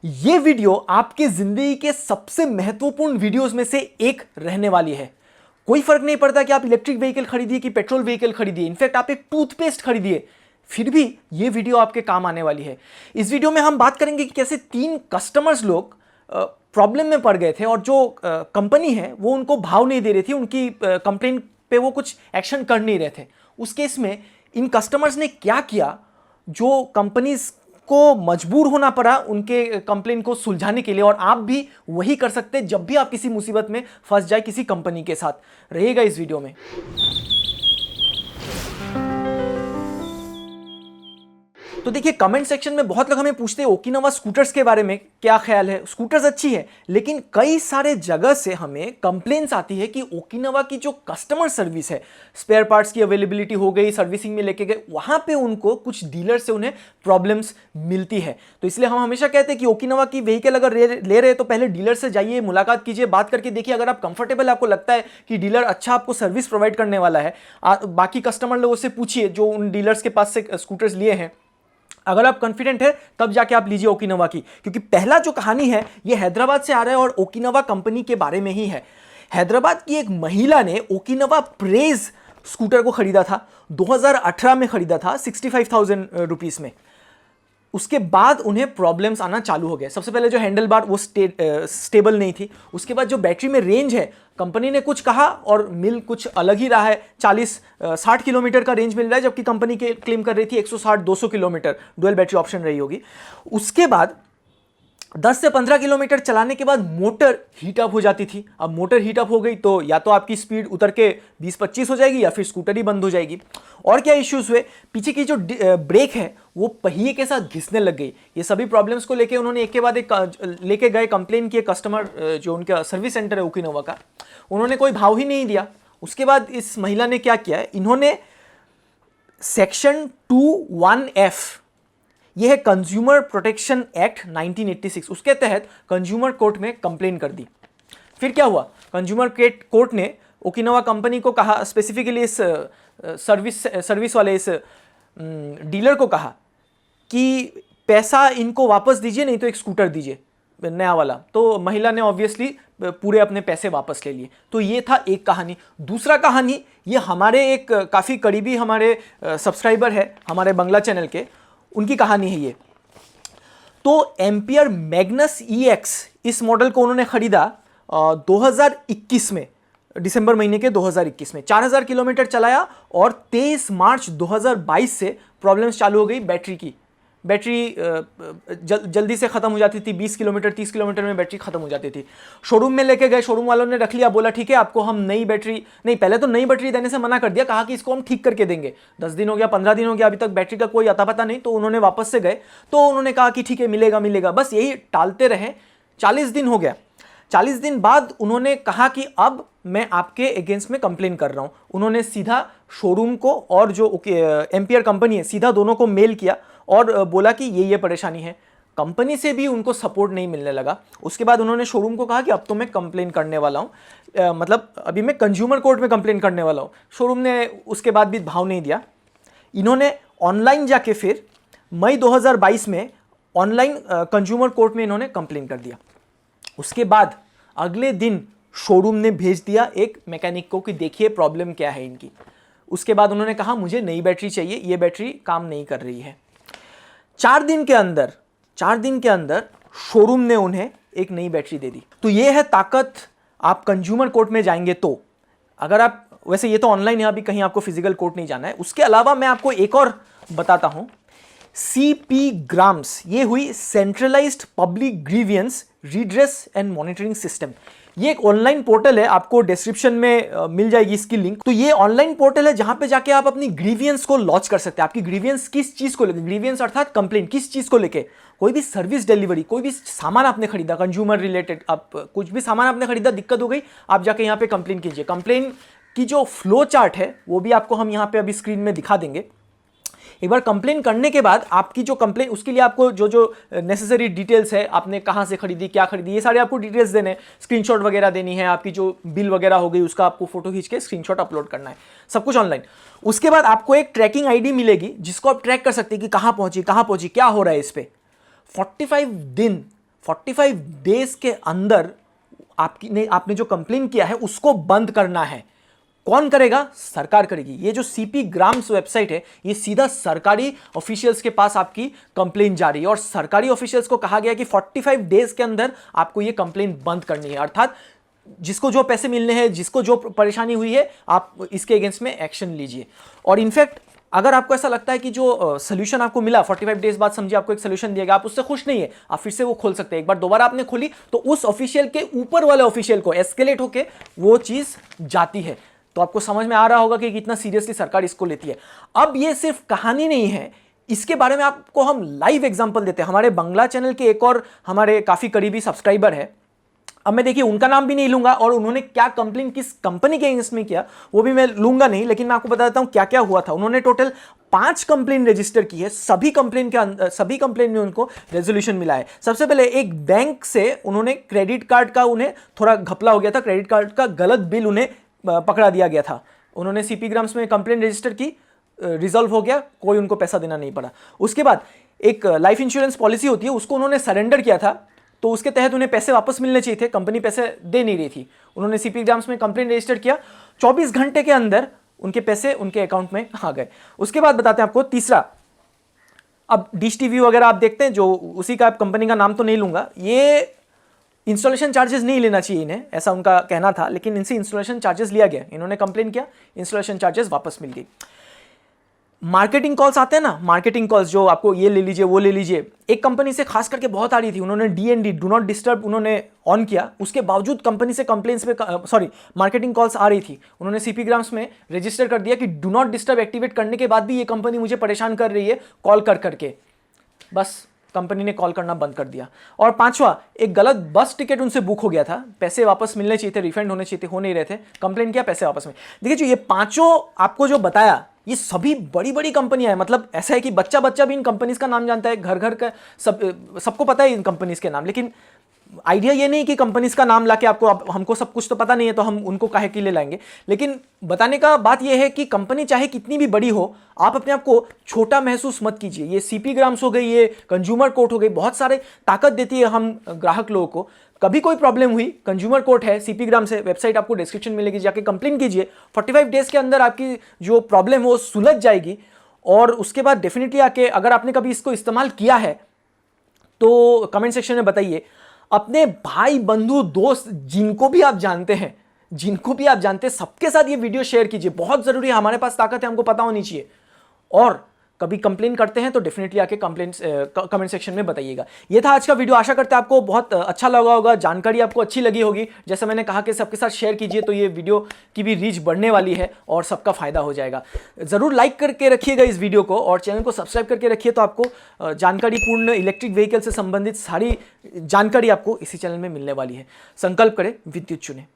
ये वीडियो आपके जिंदगी के सबसे महत्वपूर्ण वीडियोस में से एक रहने वाली है। कोई फर्क नहीं पड़ता कि आप इलेक्ट्रिक व्हीकल खरीदिए कि पेट्रोल व्हीकल खरीदिए, इनफैक्ट आप एक टूथपेस्ट खरीदिए, फिर भी ये वीडियो आपके काम आने वाली है। इस वीडियो में हम बात करेंगे कि कैसे 3 कस्टमर्स लोग प्रॉब्लम में पड़ गए थे और जो कंपनी है वो उनको भाव नहीं दे रही थी, उनकी कंप्लेंट पे वो कुछ एक्शन कर नहीं रहे थे। उस केस में इन कस्टमर्स ने क्या किया जो कंपनीज को मजबूर होना पड़ा उनके कंप्लेंट को सुलझाने के लिए, और आप भी वही कर सकते हैं जब भी आप किसी मुसीबत में फंस जाए किसी कंपनी के साथ। रहेगा इस वीडियो में। तो देखिए, कमेंट सेक्शन में बहुत लोग हमें पूछते हैं ओकिनावा स्कूटर्स के बारे में क्या ख्याल है। स्कूटर्स अच्छी है, लेकिन कई सारे जगह से हमें कंप्लेंट्स आती है कि ओकिनावा की जो कस्टमर सर्विस है, स्पेयर पार्ट्स की अवेलेबिलिटी हो गई, सर्विसिंग में लेके गए, वहां पे उनको कुछ डीलर से उन्हें प्रॉब्लम्स मिलती है। तो इसलिए हम हमेशा कहते हैं कि ओकिनावा की व्हीकल अगर ले रहे हैं तो पहले डीलर से जाइए, मुलाकात कीजिए, बात करके देखिए। अगर आप कंफर्टेबल, आपको लगता है कि डीलर अच्छा आपको सर्विस प्रोवाइड करने वाला है, बाकी कस्टमर लोगों से पूछिए जो उन डीलर्स के पास से स्कूटर्स लिए हैं। अगर आप कॉन्फिडेंट है तब जाके आप लीजिए ओकिनावा की, क्योंकि पहला जो कहानी है ये हैदराबाद से आ रहा है और ओकिनावा कंपनी के बारे में ही है। हैदराबाद की एक महिला ने ओकिनावा प्रेज स्कूटर को खरीदा था, 2018 में खरीदा था 65,000 रुपीस में। उसके बाद उन्हें प्रॉब्लम्स आना चालू हो गए। सबसे पहले जो हैंडल बार वो स्टेबल नहीं थी। उसके बाद जो बैटरी में रेंज है, कंपनी ने कुछ कहा और मिल कुछ अलग ही रहा है। 60 किलोमीटर का रेंज मिल रहा है, जबकि कंपनी के क्लेम कर रही थी 160-200 किलोमीटर, डुअल बैटरी ऑप्शन रही होगी। उसके बाद 10 से 15 किलोमीटर चलाने के बाद मोटर हीट अप हो जाती थी। अब मोटर हीट अप हो गई तो या तो आपकी स्पीड उतर के 20-25 हो जाएगी या फिर स्कूटर ही बंद हो जाएगी। और क्या इश्यूज हुए, पीछे की जो ब्रेक है वो पहिए के साथ घिसने लग गई। ये सभी प्रॉब्लम्स को लेके उन्होंने एक के बाद एक लेके गए, कंप्लेन किए कस्टमर, जो उनका सर्विस सेंटर है ओकिनावा का, उन्होंने कोई भाव ही नहीं दिया। उसके बाद इस महिला ने क्या किया है, इन्होंने सेक्शन 21F, यह है कंज्यूमर प्रोटेक्शन एक्ट 1986, उसके तहत कंज्यूमर कोर्ट में कंप्लेन कर दी। फिर क्या हुआ, कंज्यूमर कोर्ट ने ओकिनावा कंपनी को कहा, स्पेसिफिकली इस सर्विस वाले इस डीलर को कहा कि पैसा इनको वापस दीजिए, नहीं तो एक स्कूटर दीजिए नया वाला। तो महिला ने ऑब्वियसली पूरे अपने पैसे वापस ले लिए। तो ये था एक कहानी। दूसरा कहानी, ये हमारे एक काफ़ी करीबी हमारे सब्सक्राइबर है हमारे बंगला चैनल के, उनकी कहानी है ये। तो एम्पियर मैग्नस EX, इस मॉडल को उन्होंने खरीदा 2021 में, दिसंबर महीने के 2021 में। 4000 किलोमीटर चलाया और 23 मार्च 2022 से प्रॉब्लम्स चालू हो गई बैटरी की। बैटरी जल्दी से ख़त्म हो जाती थी, 20 किलोमीटर 30 किलोमीटर में बैटरी ख़त्म हो जाती थी। शोरूम में लेके गए, शोरूम वालों ने रख लिया, बोला ठीक है आपको हम नई बैटरी, नहीं पहले तो नई बैटरी देने से मना कर दिया, कहा कि इसको हम ठीक करके देंगे। 10 दिन हो गया, 15 दिन हो गया, अभी तक बैटरी का कोई अता पता नहीं। तो उन्होंने वापस से गए तो उन्होंने कहा कि ठीक है मिलेगा मिलेगा, बस यही टालते रहे। 40 दिन हो गया। 40 दिन बाद उन्होंने कहा कि अब मैं आपके अगेंस्ट में कंप्लेन कर रहा हूं। उन्होंने सीधा शोरूम को और जो एम्पियर कंपनी है, सीधा दोनों को मेल किया और बोला कि ये परेशानी है। कंपनी से भी उनको सपोर्ट नहीं मिलने लगा। उसके बाद उन्होंने शोरूम को कहा कि अब तो मैं कंप्लेन करने वाला हूं, मतलब अभी मैं कंज्यूमर कोर्ट में कंप्लेन करने वाला हूं। शोरूम ने उसके बाद भी भाव नहीं दिया। इन्होंने ऑनलाइन जाके फिर मई 2022 में ऑनलाइन कंज्यूमर कोर्ट में इन्होंने कंप्लेन कर दिया। उसके बाद अगले दिन शोरूम ने भेज दिया एक मैकेनिक को कि देखिए प्रॉब्लम क्या है इनकी। उसके बाद उन्होंने कहा मुझे नई बैटरी चाहिए, ये बैटरी काम नहीं कर रही है। 4 दिन के अंदर शोरूम ने उन्हें एक नई बैटरी दे दी। तो ये है ताकत, आप कंज्यूमर कोर्ट में जाएंगे तो। अगर आप, वैसे ये तो ऑनलाइन है, अभी कहीं आपको फिजिकल कोर्ट नहीं जाना है। उसके अलावा मैं आपको एक और बताता हूं, CP ग्राम्स, ये हुई centralised public grievance redress and monitoring system. ये एक ऑनलाइन पोर्टल है, आपको डिस्क्रिप्शन में मिल जाएगी इसकी लिंक। तो ये ऑनलाइन पोर्टल है जहां पे जाके आप अपनी ग्रीवियंस को लॉन्च कर सकते हैं। आपकी ग्रीवियंस किस चीज को लेकर, ग्रीवियंस अर्थात कंप्लेंट किस चीज को लेके, कोई भी सर्विस डिलीवरी, कोई भी सामान आपने खरीदा कंज्यूमर रिलेटेड, आप कुछ भी सामान आपने खरीदा, दिक्कत हो गई, आप जाके यहाँ पे कंप्लेन कीजिए। कंप्लेन की जो फ्लो चार्ट है वो भी आपको हम यहाँ पे अभी स्क्रीन में दिखा देंगे। एक बार कंप्लेन करने के बाद आपकी जो कंप्लेन, उसके लिए आपको जो नेसेसरी डिटेल्स है, आपने कहाँ से खरीदी, क्या खरीदी, ये सारे आपको डिटेल्स देने हैं। स्क्रीनशॉट वगैरह देनी है, आपकी जो बिल वगैरह हो गई उसका आपको फोटो खींच के स्क्रीनशॉट अपलोड करना है, सब कुछ ऑनलाइन। उसके बाद आपको एक ट्रैकिंग आईडी मिलेगी जिसको आप ट्रैक कर सकते हैं कि कहाँ पहुंची, क्या हो रहा है इस पे। 45 दिन 45 डेज के अंदर आपने जो कंप्लेन किया है उसको बंद करना है। कौन करेगा? सरकार करेगी। ये जो सीपी ग्राम्स वेबसाइट है, ये सीधा सरकारी ऑफिशियल्स के पास आपकी कंप्लेन जा रही है और सरकारी ऑफिशियल्स को कहा गया कि 45 डेज के अंदर आपको ये कंप्लेन बंद करनी है। अर्थात जिसको जो पैसे मिलने हैं, जिसको जो परेशानी हुई है, आप इसके अगेंस्ट में एक्शन लीजिए। और इनफैक्ट अगर आपको ऐसा लगता है कि जो सोल्यूशन आपको मिला 45 डेज बाद, समझिए आपको एक सोल्यूशन दिया गया, आप उससे खुश नहीं है, आप फिर से वो खोल सकते हैं। एक बार दोबारा आपने खोली तो उस ऑफिशियल के ऊपर वाले ऑफिशियल को एस्केलेट होके वो चीज जाती है। तो आपको समझ में आ रहा होगा कि कितना सीरियसली सरकार इसको लेती है। अब ये सिर्फ कहानी नहीं है, इसके बारे में आपको हम लाइव एग्जांपल देते हैं। हमारे बंगला चैनल के एक और हमारे काफी करीबी सब्सक्राइबर है, अब मैं देखिए उनका नाम भी नहीं लूंगा और उन्होंने क्या कंप्लेन किस कंपनी के अगेंस्ट में किया वो भी मैं लूंगा नहीं, लेकिन मैं आपको बता देता हूं क्या क्या हुआ था। उन्होंने टोटल 5 कंप्लेन रजिस्टर की है। सभी कंप्लेन में उनको रेजोल्यूशन मिला है। सबसे पहले एक बैंक से उन्होंने क्रेडिट कार्ड का, उन्हें थोड़ा घपला हो गया था, क्रेडिट कार्ड का गलत बिल उन्हें पकड़ा दिया गया था। उन्होंने सीपी ग्राम्स में कंप्लेन रजिस्टर की, रिजॉल्व हो गया, कोई उनको पैसा देना नहीं पड़ा। उसके बाद एक लाइफ इंश्योरेंस पॉलिसी होती है, उसको उन्होंने सरेंडर किया था, तो उसके तहत उन्हें पैसे वापस मिलने चाहिए थे, कंपनी पैसे दे नहीं रही थी। उन्होंने सीपी ग्राम्स में कंप्लेन रजिस्टर किया, 24 घंटे के अंदर उनके पैसे उनके अकाउंट में आ गए। उसके बाद बताते हैं आपको तीसरा, अब डिश टीवी वगैरह आप देखते हैं, जो उसी का कंपनी का नाम तो नहीं लूंगा, ये इंस्टॉलेशन चार्जेस नहीं लेना चाहिए इन्हें, ऐसा उनका कहना था, लेकिन इनसे इंस्टॉलेशन चार्जेस लिया गया। इन्होंने कंप्लेन किया, इंस्टॉलेशन चार्जेस वापस मिल गई। मार्केटिंग कॉल्स आते हैं ना, मार्केटिंग कॉल्स जो आपको ये ले लीजिए वो ले लीजिए, एक कंपनी से खास करके बहुत आ रही थी। उन्होंने DND, डू नॉट डिस्टर्ब, उन्होंने ऑन किया, उसके बावजूद कंपनी से कंप्लेंट्स पे मार्केटिंग कॉल्स आ रही थी। उन्होंने सीपी ग्राम्स में रजिस्टर कर दिया कि डू नॉट डिस्टर्ब एक्टिवेट करने के बाद भी ये कंपनी मुझे परेशान कर रही है कॉल कर करके। बस कंपनी ने कॉल करना बंद कर दिया। और 5वां, एक गलत बस टिकट उनसे बुक हो गया था, पैसे वापस मिलने चाहिए थे, रिफंड होने चाहिए थे, हो नहीं रहे थे, कंप्लेन किया, पैसे वापस में। देखिए जो ये 5 आपको जो बताया, ये सभी बड़ी बड़ी कंपनियां हैं। मतलब ऐसा है कि बच्चा बच्चा भी इन कंपनीज का नाम जानता है, घर घर का सबको पता है इन कंपनीज के नाम। लेकिन आइडिया ये नहीं कि कंपनीज का नाम लाके आपको, हमको सब कुछ तो पता नहीं है तो हम उनको काहे के लिए लाएंगे। लेकिन बताने का बात यह है कि कंपनी चाहे कितनी भी बड़ी हो, आप अपने आप को छोटा महसूस मत कीजिए। ये सीपी ग्राम्स हो गई, ये कंज्यूमर कोर्ट हो गई, बहुत सारे ताकत देती है हम ग्राहक लोगों को। कभी कोई प्रॉब्लम हुई, कंज्यूमर कोर्ट है, सीपी ग्राम से, वेबसाइट आपको डिस्क्रिप्शन मिलेगी, जाके कंप्लेन कीजिए। 45 डेज के अंदर आपकी जो प्रॉब्लम है वो सुलझ जाएगी। और उसके बाद डेफिनेटली आके, अगर आपने कभी इसको इस्तेमाल किया है तो कमेंट सेक्शन में बताइए। अपने भाई बंधु दोस्त जिनको भी आप जानते हैं, सबके साथ ये वीडियो शेयर कीजिए। बहुत जरूरी है, हमारे पास ताकत है, हमको पता होनी चाहिए। और कभी कंप्लेन करते हैं तो डेफिनेटली आके कमेंट सेक्शन में बताइएगा। ये था आज का वीडियो, आशा करते हैं आपको बहुत अच्छा लगा होगा, जानकारी आपको अच्छी लगी होगी। जैसे मैंने कहा कि सबके साथ शेयर कीजिए, तो ये वीडियो की भी रीच बढ़ने वाली है और सबका फायदा हो जाएगा। जरूर लाइक करके रखिएगा इस वीडियो को और चैनल को सब्सक्राइब करके रखिए, तो आपको जानकारीपूर्ण इलेक्ट्रिक व्हीकल से संबंधित सारी जानकारी आपको इसी चैनल में मिलने वाली है। संकल्प करें, विद्युत चुने।